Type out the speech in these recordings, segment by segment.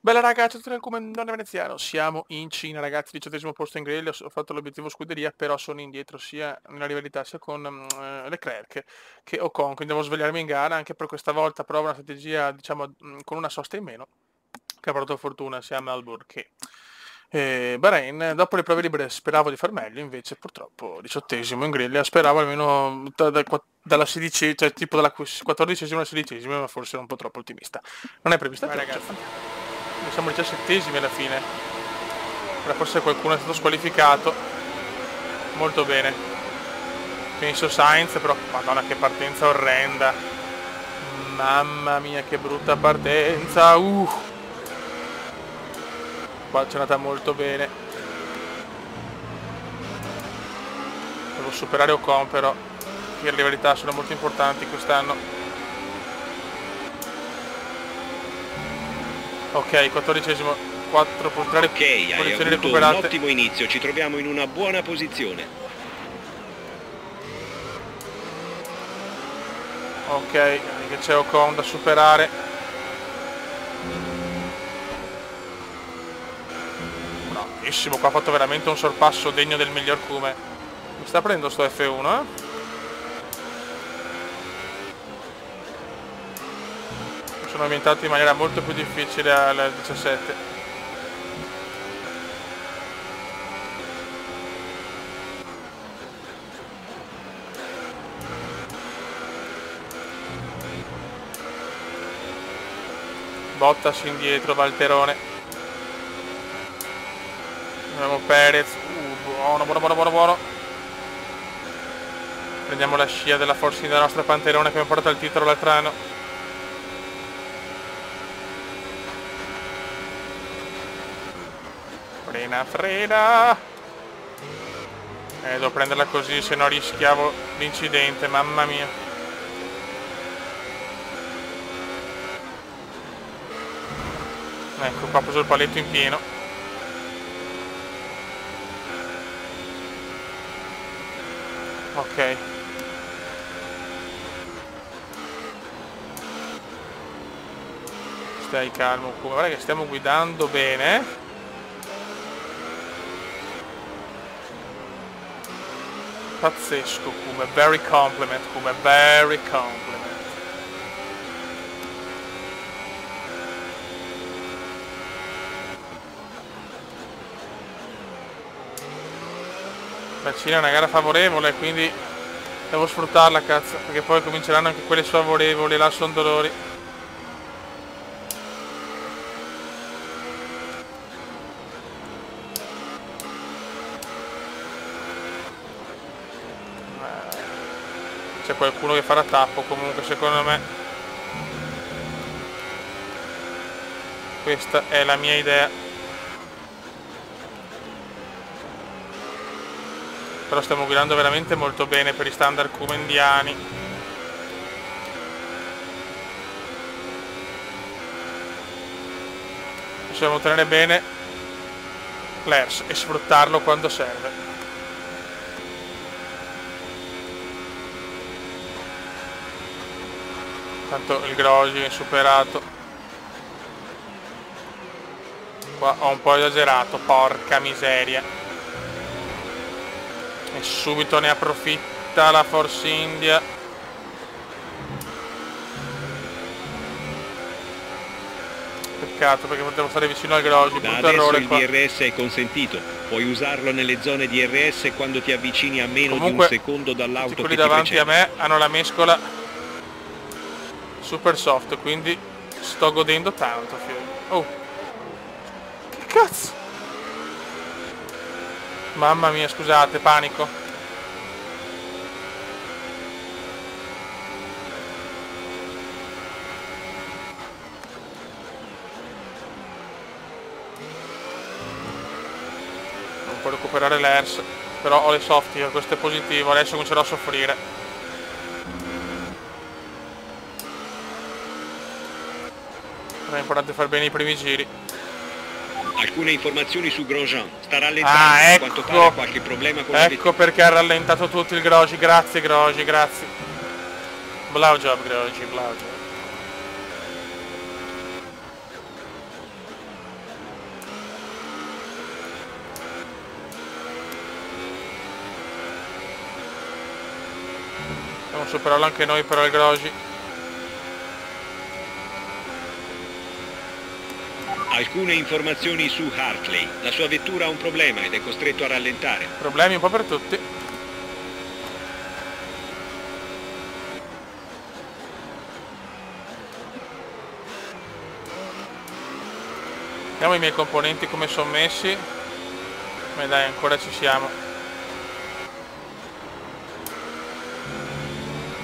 Bella ragazzi, tutto come non è veneziano, siamo in Cina ragazzi, 18° posto in griglia, ho fatto l'obiettivo scuderia, però sono indietro sia nella rivalità sia con Leclerc che Ocon, quindi devo svegliarmi in gara, anche per questa volta provo una strategia diciamo con una sosta in meno, che ha portato fortuna sia a Melbourne che Bahrain. Dopo le prove libere speravo di far meglio, invece purtroppo 18° in griglia, speravo almeno dalla 16, cioè tipo dalla 14° alla 16°, ma forse ero un po' troppo ottimista. Non è prevista ragazzi. Siamo 17° alla fine. Ora forse qualcuno è stato squalificato. Molto bene. Penso Sainz, però madonna che partenza orrenda. Mamma mia che brutta partenza. Qua c'è andata molto bene. Devo superare Ocon però, che le rivalità sono molto importanti quest'anno. Ok, 14°, 4 posizioni recuperate. Un ottimo inizio, ci troviamo in una buona posizione. Ok, che c'è Ocon da superare. Bravissimo, qua ha fatto veramente un sorpasso degno del miglior Come. Mi sta prendendo sto F1, Sono ambientato in maniera molto più difficile al 17. Bottas indietro, Valterone. Abbiamo Perez. Buono. Prendiamo la scia della Force India della nostra Panterone che mi porta il titolo l'altro anno. Frena. Devo prenderla così, se no rischiavo l'incidente, mamma mia. Ecco, qua ho preso il paletto in pieno. Ok. Stai calmo, guarda che stiamo guidando bene. Pazzesco Come, very compliment. La Cina è una gara favorevole, quindi devo sfruttarla cazzo, perché poi cominceranno anche quelle sfavorevoli, là sono dolori. C'è qualcuno che farà tappo comunque secondo me. Questa è la mia idea. Però stiamo guidando veramente molto bene per i standard comendiani. Possiamo tenere bene l'ERS e sfruttarlo quando serve. Tanto il Grosjean è superato. Qua ho un po' esagerato, porca miseria. E subito ne approfitta la Force India. Peccato perché potevo stare vicino al Grosjean. Da adesso il DRS è consentito. Puoi usarlo nelle zone DRS quando ti avvicini a meno di un secondo dall'auto che ti precede. Quelli davanti a me hanno la mescola super soft, quindi sto godendo tanto, figlio. Oh, che cazzo, mamma mia, scusate, panico. Non può recuperare l'ERS, però ho le soft, questo è positivo, adesso comincerò a soffrire. È importante far bene i primi giri. Alcune informazioni su Grosjean. Sta rallentando, ecco. A quanto pare qualche problema con la Ecco perché ha rallentato tutto il Grosjean. Grazie Grosjean, grazie. Blau job Grosjean, blau job. Dobbiamo superarlo anche noi però il Grosjean. Alcune informazioni su Hartley. La sua vettura ha un problema ed è costretto a rallentare. Problemi un po' per tutti. Vediamo i miei componenti come sono messi. Ma dai, ancora ci siamo.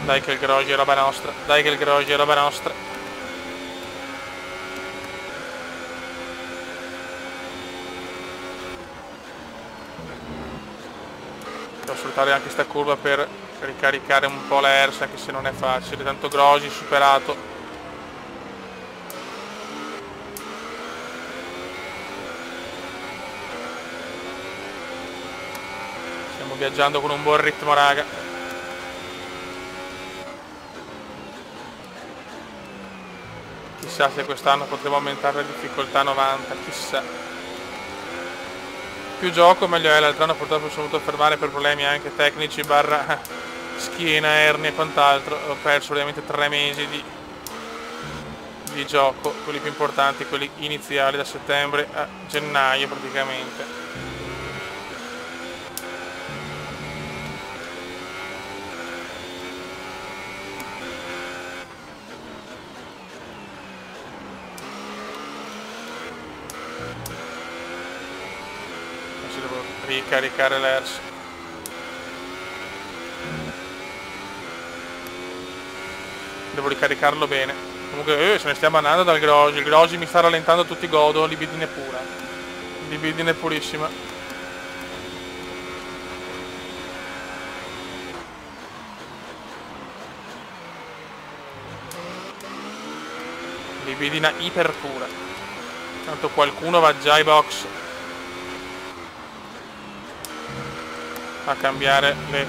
Dai che il Grosjean è roba nostra. Dai che il Grosjean è roba nostra. Devo sfruttare anche sta curva per ricaricare un po' l'Ers, anche se non è facile. Tanto Grosjean superato. Stiamo viaggiando con un buon ritmo, raga. Chissà se quest'anno potremo aumentare la difficoltà a 90, chissà. Più gioco meglio è, l'altro anno purtroppo sono dovuto fermare per problemi anche tecnici barra schiena, ernia e quant'altro. Ho perso ovviamente 3 mesi di gioco, quelli più importanti, quelli iniziali da settembre a gennaio praticamente. Devo ricaricare l'ERS. Devo ricaricarlo bene. Comunque se ne stiamo andando dal Grosjean. Il Grosjean mi sta rallentando tutti i godo. Libidine pura. Libidine purissima. Libidina iper pura. Tanto qualcuno va già ai box a cambiare le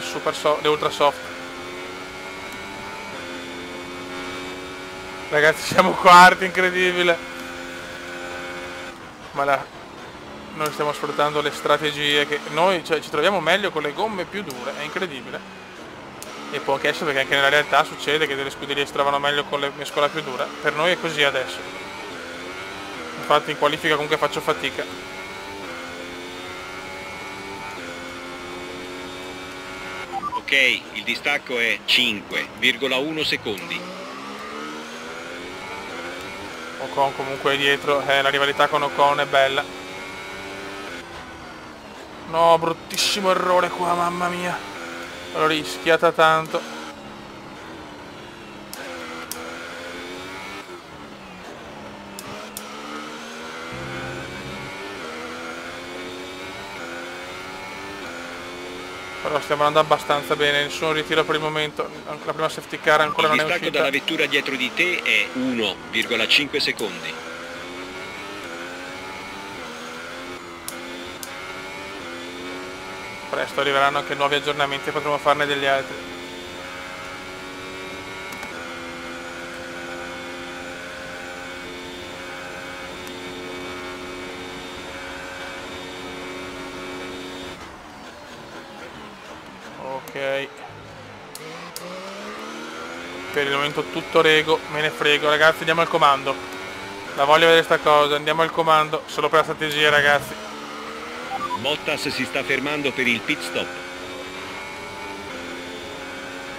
ultra soft. Ragazzi siamo quarti, incredibile. Ma noi stiamo sfruttando le strategie che noi ci troviamo meglio con le gomme più dure, è incredibile. E può anche essere perché anche nella realtà succede che delle scuderie si trovano meglio con le mescola più dura. Per noi è così adesso. Infatti in qualifica comunque faccio fatica. Ok, il distacco è 5,1 secondi. Ocon comunque dietro, la rivalità con Ocon è bella. No, bruttissimo errore qua, mamma mia. L'ho rischiata tanto. Però stiamo andando abbastanza bene, nessun ritiro per il momento, anche la prima safety car ancora non è uscita. Il distacco dalla vettura dietro di te è 1,5 secondi. Presto arriveranno anche nuovi aggiornamenti e potremo farne degli altri. Ok. Per il momento tutto rego, me ne frego. Ragazzi andiamo al comando. La voglio vedere sta cosa, andiamo al comando. Solo per la strategia ragazzi. Bottas si sta fermando per il pit stop.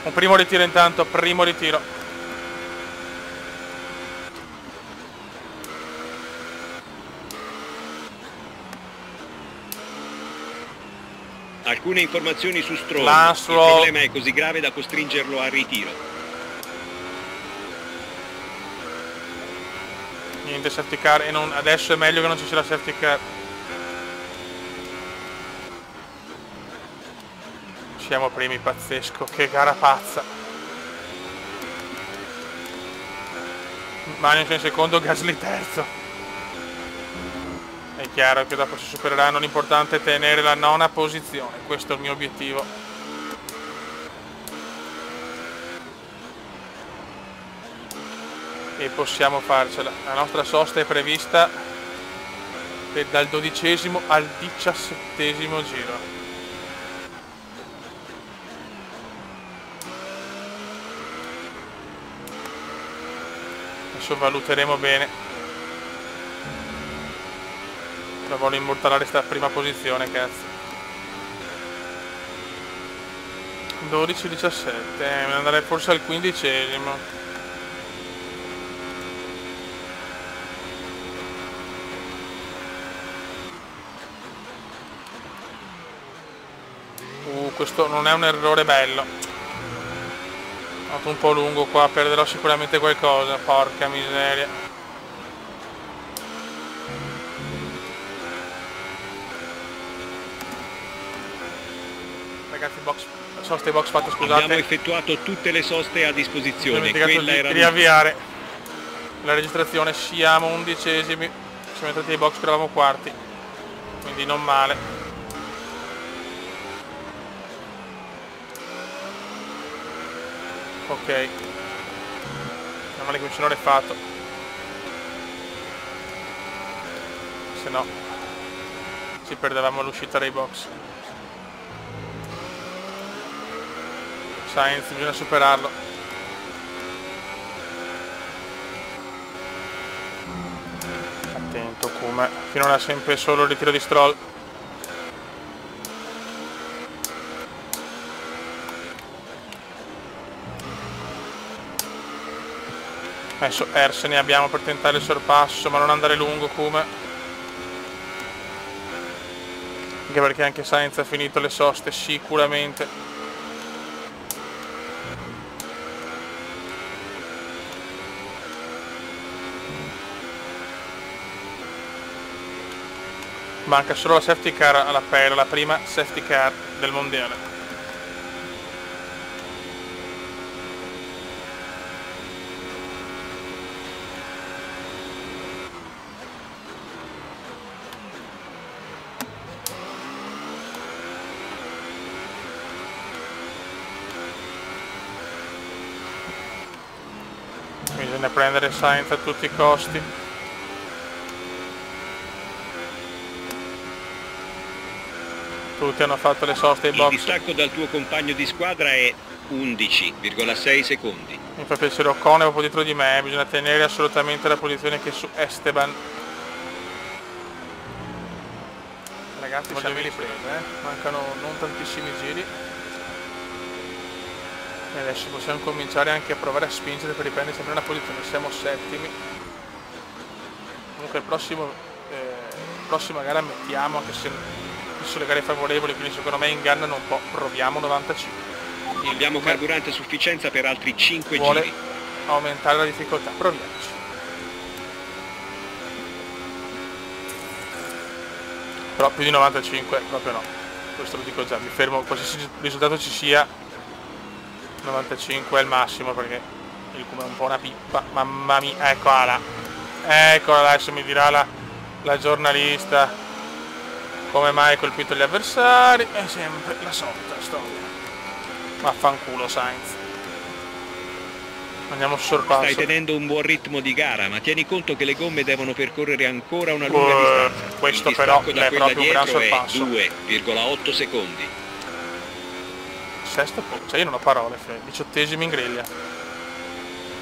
Un primo ritiro intanto, primo ritiro. Alcune informazioni su Stroll. Lance Il problema è così grave da costringerlo al ritiro. Niente safety car e non, adesso è meglio che non ci sia la safety car. Siamo primi, pazzesco, che gara pazza. Magnussen in secondo, Gasly terzo. È chiaro che dopo si supereranno, l'importante è tenere la nona posizione, questo è il mio obiettivo. E possiamo farcela. La nostra sosta è prevista dal 12° al 17° giro. Adesso valuteremo bene. La voglio immortalare sta prima posizione, cazzo. 12-17, andare forse al 15esimo. Questo non è un errore bello. Ho fatto un po' lungo qua, perderò sicuramente qualcosa, porca miseria. Ragazzi, soste box fatte, scusate. Abbiamo effettuato tutte le soste a disposizione. Quella era riavviare la registrazione. Siamo 11esimi, siamo entrati ai box che eravamo quarti, quindi non male. Ok, non male che mi sono rifatto, se no ci perdevamo l'uscita dai box. Sainz, bisogna superarlo. Attento Kuma, finora sempre solo il ritiro di Stroll. Adesso Erse ne abbiamo per tentare il sorpasso, ma non andare lungo Kuma. Anche perché anche Sainz ha finito le soste sicuramente. Manca solo la safety car alla pelle, la prima safety car del mondiale. Bisogna prendere Sainz a tutti i costi. Tutti hanno fatto le soste ai box. Il distacco dal tuo compagno di squadra è 11,6 secondi. Mi fa piacere Ocon è proprio dietro di me, bisogna tenere assolutamente la posizione che è su Esteban. Ragazzi, siamo in ripresa, mancano non tantissimi giri. E adesso possiamo cominciare anche a provare a spingere per riprendere sempre una posizione, siamo settimi. Comunque prossima gara mettiamo, anche se sulle gare favorevoli, quindi secondo me ingannano un po', proviamo 95. Abbiamo carburante a sufficienza per altri 5 vuole giri. Aumentare la difficoltà, proviamoci. Però più di 95 proprio no, questo lo dico già, mi fermo, qualsiasi risultato ci sia, 95 è il massimo, perché il Kuma è un po' una pippa. Mamma mia, eccola là, adesso mi dirà la giornalista come mai hai colpito gli avversari. È sempre la solita storia. Vaffanculo Sainz. Andiamo sul sorpasso. Stai tenendo un buon ritmo di gara, ma tieni conto che le gomme devono percorrere ancora una lunga distanza. Questo però è proprio un gran sorpasso. 2,8 secondi. Sesto, cioè io non ho parole, 18esimi in griglia.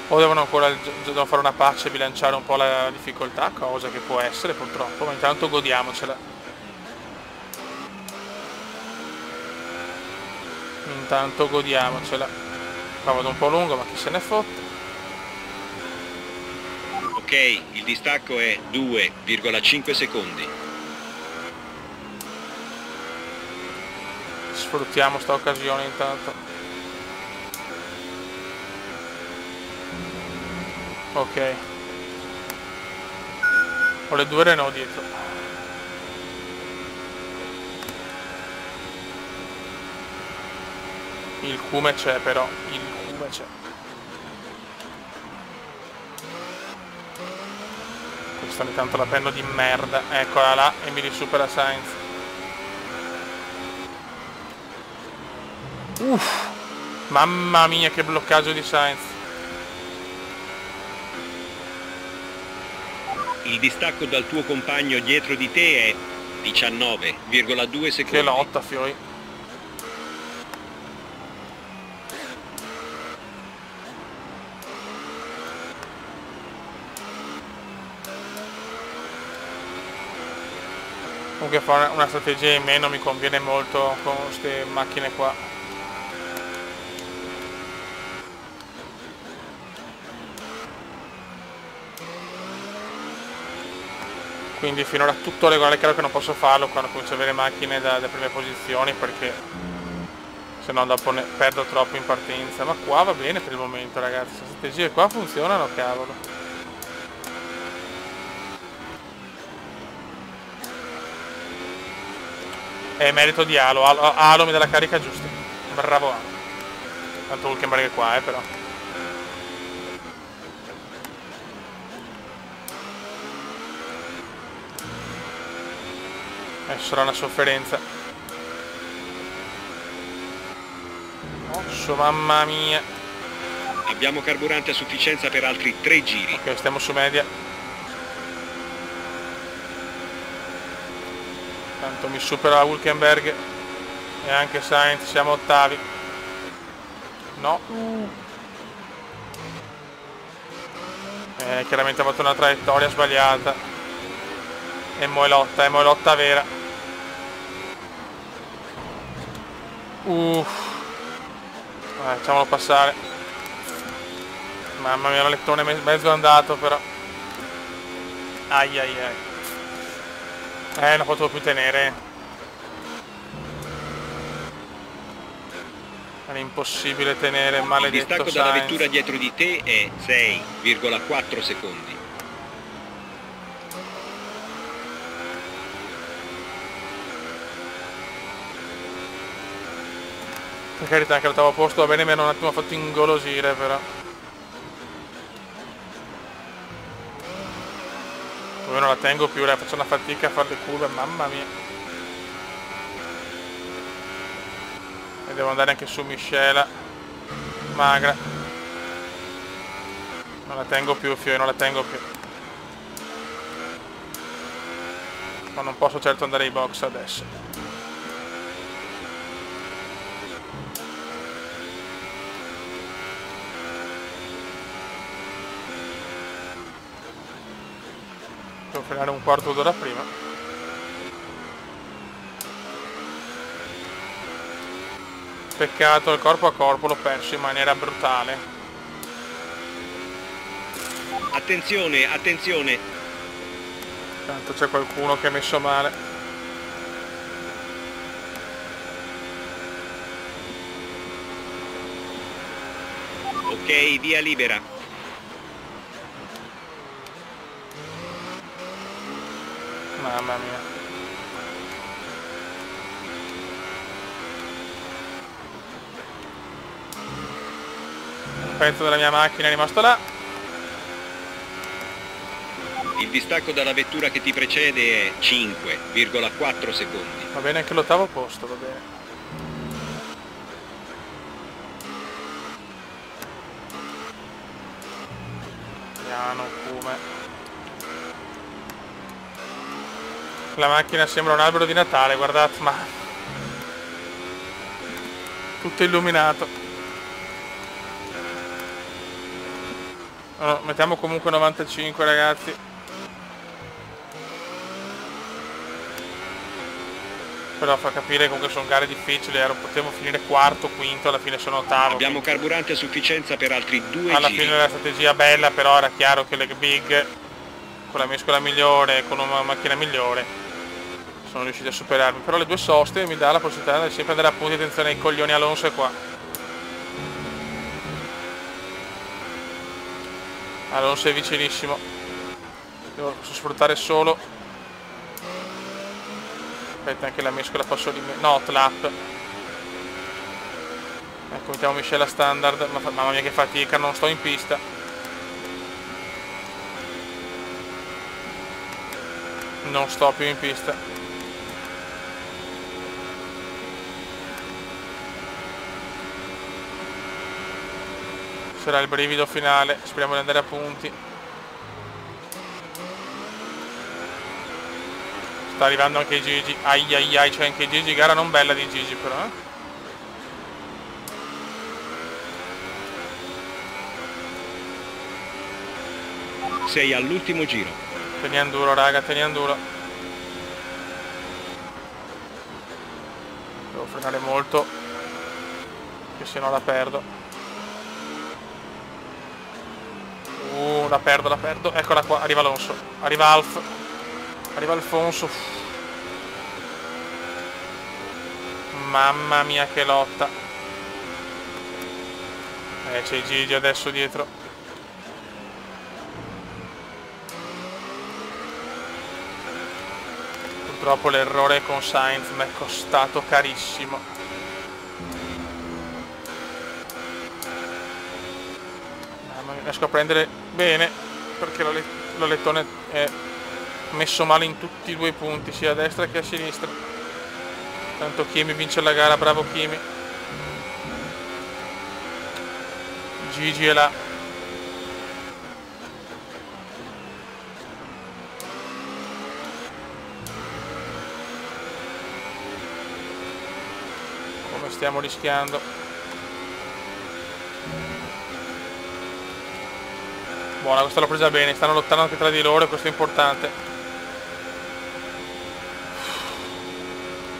O devono fare una patch e bilanciare un po' la difficoltà, cosa che può essere purtroppo, ma intanto godiamocela. Qua vado un po' lungo, ma chi se ne fotte. Ok, il distacco è 2,5 secondi. Sfruttiamo sta occasione intanto. Ok. Ho le due Renault dietro. Il Kuma c'è però, il Kuma c'è. Questa ogni tanto la prendo di merda, eccola là e mi risupera Sainz. Uff, mamma mia che bloccaggio di Sainz. Il distacco dal tuo compagno dietro di te è 19,2 secondi. Che lotta, fioi. Comunque fare una strategia in meno mi conviene molto con queste macchine qua. Quindi finora tutto legale, chiaro che non posso farlo quando comincio ad avere macchine da prime posizioni, perché se no dopo ne perdo troppo in partenza. Ma qua va bene per il momento, ragazzi, queste strategie qua funzionano, cavolo. È merito di Alo. Alo mi dà la carica giusta. Bravo Alo. Tanto Hulkenberg è qua, però. Sarà una sofferenza. Osso, mamma mia. Abbiamo carburante a sufficienza per altri 3 giri. Ok, stiamo su media. Tanto mi supera Hulkenberg e anche Sainz, siamo ottavi. No. Chiaramente ha fatto una traiettoria sbagliata. È lotta vera. Facciamolo passare. Mamma mia, l'alettone mezzo andato però. Ai ai ai. Non potevo più tenere. È impossibile tenere, maledetto. Il distacco dalla vettura dietro di te è 6,4 secondi. Per carità, anche all'ottavo posto va bene, mi hanno un attimo fatto ingolosire però. Poi non la tengo più, faccio una fatica a fare le curve, mamma mia. E devo andare anche su Miscela. Magra. Non la tengo più, non la tengo più. Ma non posso certo andare ai box adesso. Devo frenare un quarto d'ora prima. Peccato, il corpo a corpo l'ho perso in maniera brutale. Attenzione, attenzione. Tanto c'è qualcuno che è messo male. Ok, via libera. Mamma mia. Un pezzo della mia macchina è rimasto là. Il distacco dalla vettura che ti precede è 5,4 secondi. Va bene anche l'ottavo posto, va bene. Piano, come. La macchina sembra un albero di Natale, guardate, ma tutto illuminato. Allora, mettiamo comunque 95, ragazzi. Però fa capire comunque sono gare difficili, potevo finire quarto, quinto, alla fine sono ottavo. Abbiamo carburante a sufficienza per altri 2 giri. Alla fine la strategia bella, però era chiaro che le big, con la mescola migliore, con una macchina migliore, sono riusciti a superarmi. Però le due soste mi dà la possibilità di sempre andare a punti. Attenzione ai coglioni, Alonso è qua. Alonso è vicinissimo. Devo sfruttare solo. Aspetta, anche la mescola passo di me. No, lap. Ecco, mettiamo miscela standard. Mamma mia che fatica, non sto in pista. Non sto più in pista. Sarà il brivido finale, speriamo di andare a punti. Sta arrivando anche Gigi. Ai ai ai, c'è anche Gigi, gara non bella di Gigi però. Sei all'ultimo giro. Teniamo duro, raga, teniamo duro. Devo frenare molto, che se no la perdo. La perdo. Eccola qua, arriva Alonso. Arriva Alfonso. Mamma mia che lotta. C'è Gigi adesso dietro. Purtroppo l'errore con Sainz mi è costato carissimo. Mamma mia, riesco a prendere bene perché l'alettone è messo male in tutti i 2 punti, sia a destra che a sinistra. Tanto Kimi vince la gara, bravo Kimi. Gigi è là. Come stiamo rischiando. Buona, questa l'ho presa bene, stanno lottando anche tra di loro e questo è importante.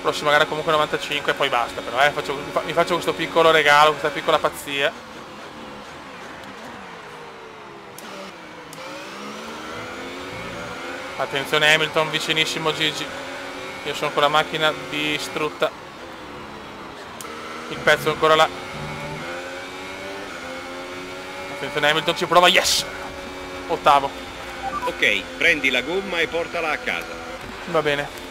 Prossima gara comunque 95 e poi basta, però mi faccio questo piccolo regalo, questa piccola pazzia. Attenzione Hamilton, vicinissimo Gigi. Io sono con la macchina distrutta. Il pezzo è ancora là. Attenzione Hamilton, ci prova, yes! Ottavo. Ok, prendi la gomma e portala a casa. Va bene.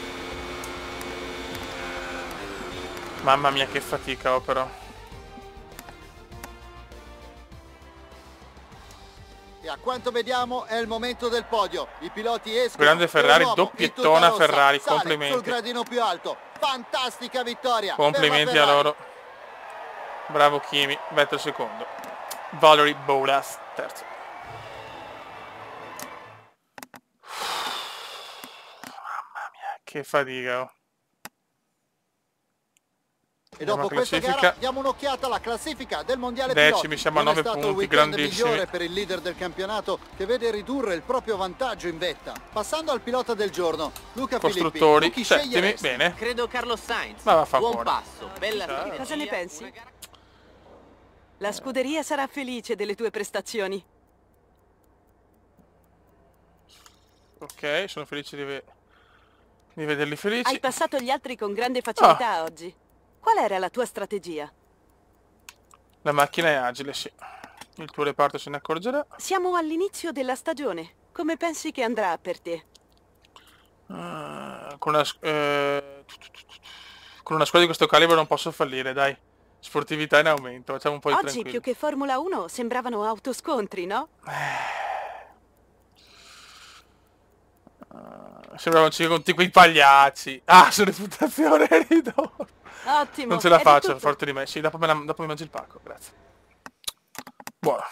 Mamma mia che fatica però. E a quanto vediamo è il momento del podio. I piloti escono. Grande Ferrari, doppiettona Ferrari, sale complimenti. sul gradino più alto. Fantastica vittoria. Complimenti a loro. Bravo Kimi, Vettel secondo. Valtteri Bottas terzo. Mamma mia, che fatica. Oh. E dopo questa gara diamo un'occhiata alla classifica del mondiale Decimi, siamo a 9 punti, grandissimi. Migliore per il leader del campionato che vede ridurre il proprio vantaggio in vetta. Passando al pilota del giorno, Luca Costruttori, Filippi, settimi, bene. Credo Carlos Sainz. Ma buon passo, bella strategia. Cosa ne pensi? La scuderia sarà felice delle tue prestazioni. Ok, sono felice di vederli felici. Hai passato gli altri con grande facilità oggi. Qual era la tua strategia? La macchina è agile, sì. Il tuo reparto se ne accorgerà. Siamo all'inizio della stagione. Come pensi che andrà per te? Con una squadra di questo calibro non posso fallire, dai. Sportività in aumento, facciamo un po' di Oggi tranquillo. più che Formula 1 sembravano autoscontri, no? Sembravano tutti quei pagliacci. Su reputazione ridotta. Ottimo. Non ce la faccio, forte di me. Sì, dopo mi mangio il pacco, grazie. Buono.